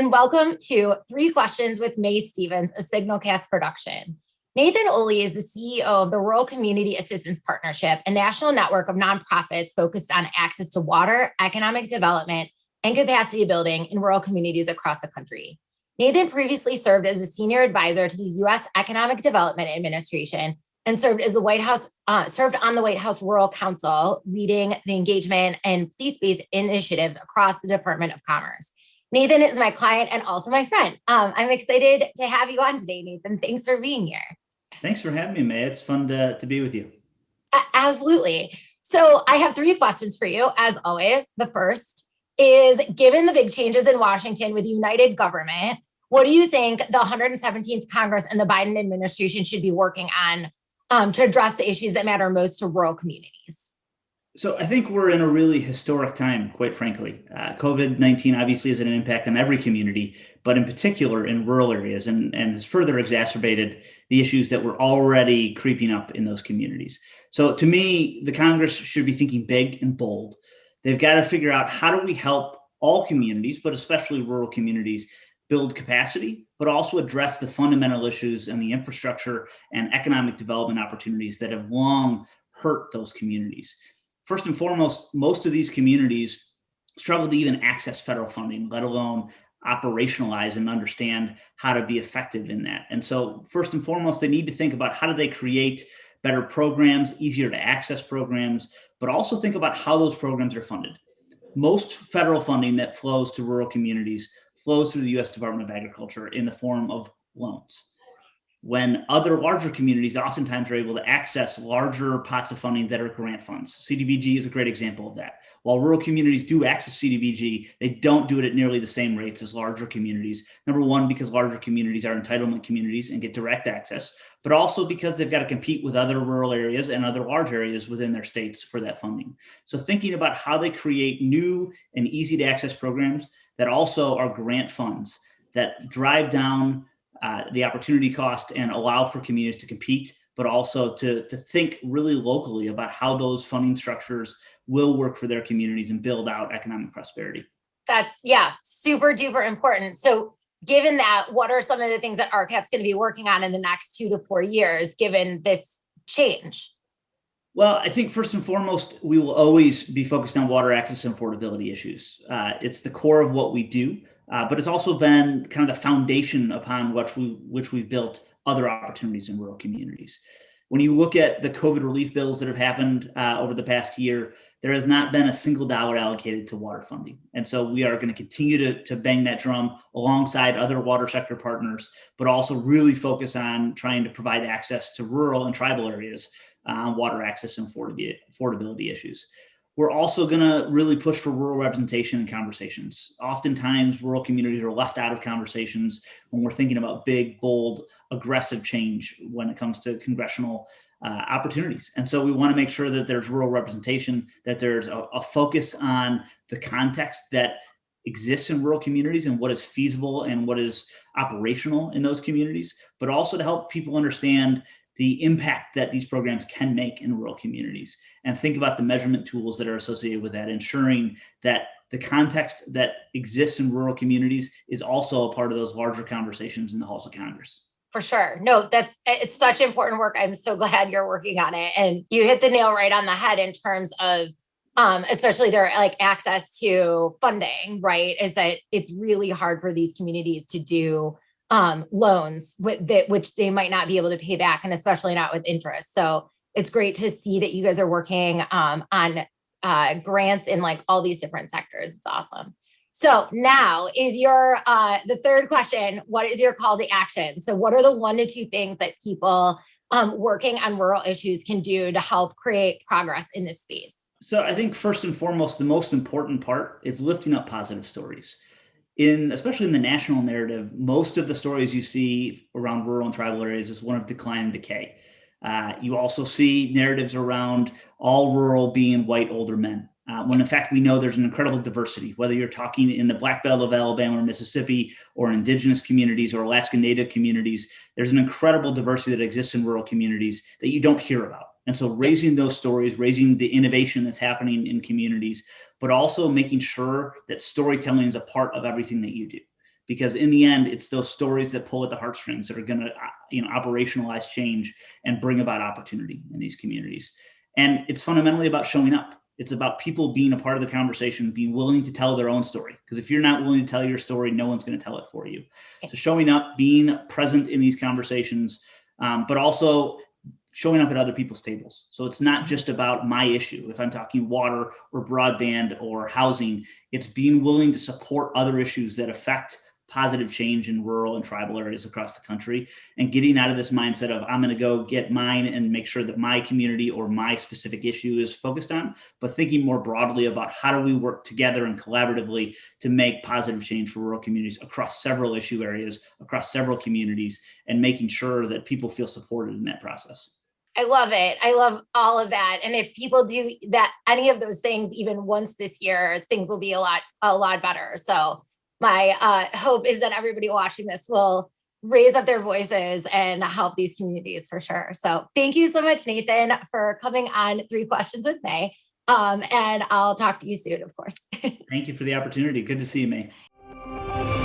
and welcome to Three Questions with Mae Stevens, a Signalcast production. Nathan Ohle is the CEO of the Rural Community Assistance Partnership, a national network of nonprofits focused on access to water, economic development, and capacity building in rural communities across the country. Nathan previously served as a senior advisor to the U.S. Economic Development Administration and served on the White House Rural Council, leading the engagement and police-based initiatives across the Department of Commerce. Nathan is my client and also my friend. I'm excited to have you on today, Nathan. Thanks for being here. Thanks for having me, Mae. It's fun to be with you. Absolutely. So I have three questions for you, as always. The first is, given the big changes in Washington with united government, what do you think the 117th Congress and the Biden administration should be working on to address the issues that matter most to rural communities? So I think we're in a really historic time, quite frankly. COVID-19 obviously has an impact on every community, but in particular in rural areas, and has further exacerbated the issues that were already creeping up in those communities. So to me, the Congress should be thinking big and bold. They've got to figure out, how do we help all communities, but especially rural communities, build capacity, but also address the fundamental issues and the infrastructure and economic development opportunities that have long hurt those communities. First and foremost, most of these communities struggle to even access federal funding, let alone operationalize and understand how to be effective in that. And so first and foremost, they need to think about, how do they create better programs, easier to access programs, but also think about how those programs are funded. Most federal funding that flows to rural communities flows through the U.S. Department of Agriculture in the form of loans, when other larger communities oftentimes are able to access larger pots of funding that are grant funds. CDBG is a great example of that. While rural communities do access CDBG, they don't do it at nearly the same rates as larger communities. Number one, because larger communities are entitlement communities and get direct access, but also because they've got to compete with other rural areas and other large areas within their states for that funding. So thinking about how they create new and easy to access programs that also are grant funds that drive down the opportunity cost and allow for communities to compete, but also to think really locally about how those funding structures will work for their communities and build out economic prosperity. That's, super duper important. So given that, what are some of the things that RCAP is going to be working on in the next 2 to 4 years, given this change? Well, I think first and foremost, we will always be focused on water access and affordability issues. It's the core of what we do. But it's also been kind of the foundation upon which we've built other opportunities in rural communities. When you look at the COVID relief bills that have happened over the past year, there has not been a single dollar allocated to water funding. And so we are going to continue to bang that drum alongside other water sector partners, but also really focus on trying to provide access to rural and tribal areas on water access and affordability issues. We're also going to really push for rural representation in conversations. Oftentimes, rural communities are left out of conversations when we're thinking about big, bold, aggressive change when it comes to congressional opportunities. And so we want to make sure that there's rural representation, that there's a focus on the context that exists in rural communities and what is feasible and what is operational in those communities, but also to help people understand the impact that these programs can make in rural communities, and think about the measurement tools that are associated with that, ensuring that the context that exists in rural communities is also a part of those larger conversations in the halls of Congress. For sure. No, it's such important work. I'm so glad you're working on it. And you hit the nail right on the head in terms of especially their access to funding, right? Is that it's really hard for these communities to do loans which they might not be able to pay back, and especially not with interest. So it's great to see that you guys are working on grants in all these different sectors. It's awesome. So now is the third question, what is your call to action? So what are the 1 to 2 things that people working on rural issues can do to help create progress in this space? So I think first and foremost, the most important part is lifting up positive stories. Especially in the national narrative, most of the stories you see around rural and tribal areas is one of decline and decay. You also see narratives around all rural being white older men, when in fact we know there's an incredible diversity, whether you're talking in the Black Belt of Alabama or Mississippi, or indigenous communities or Alaska Native communities. There's an incredible diversity that exists in rural communities that you don't hear about. And so raising those stories, raising the innovation that's happening in communities, but also making sure that storytelling is a part of everything that you do. because in the end, it's those stories that pull at the heartstrings that are going to, operationalize change and bring about opportunity in these communities. And it's fundamentally about showing up. It's about people being a part of the conversation, being willing to tell their own story. Because if you're not willing to tell your story, no one's going to tell it for you. So showing up, being present in these conversations, but also showing up at other people's tables. So it's not just about my issue. If I'm talking water or broadband or housing, it's being willing to support other issues that affect positive change in rural and tribal areas across the country, and getting out of this mindset of I'm going to go get mine and make sure that my community or my specific issue is focused on, but thinking more broadly about how do we work together and collaboratively to make positive change for rural communities across several issue areas, across several communities, and making sure that people feel supported in that process. I love it. I love all of that. And if people do that, any of those things, even once this year, things will be a lot better. So my hope is that everybody watching this will raise up their voices and help these communities for sure. So thank you so much, Nathan, for coming on 3 Questions with Mae. And I'll talk to you soon, of course. Thank you for the opportunity. Good to see you, Mae.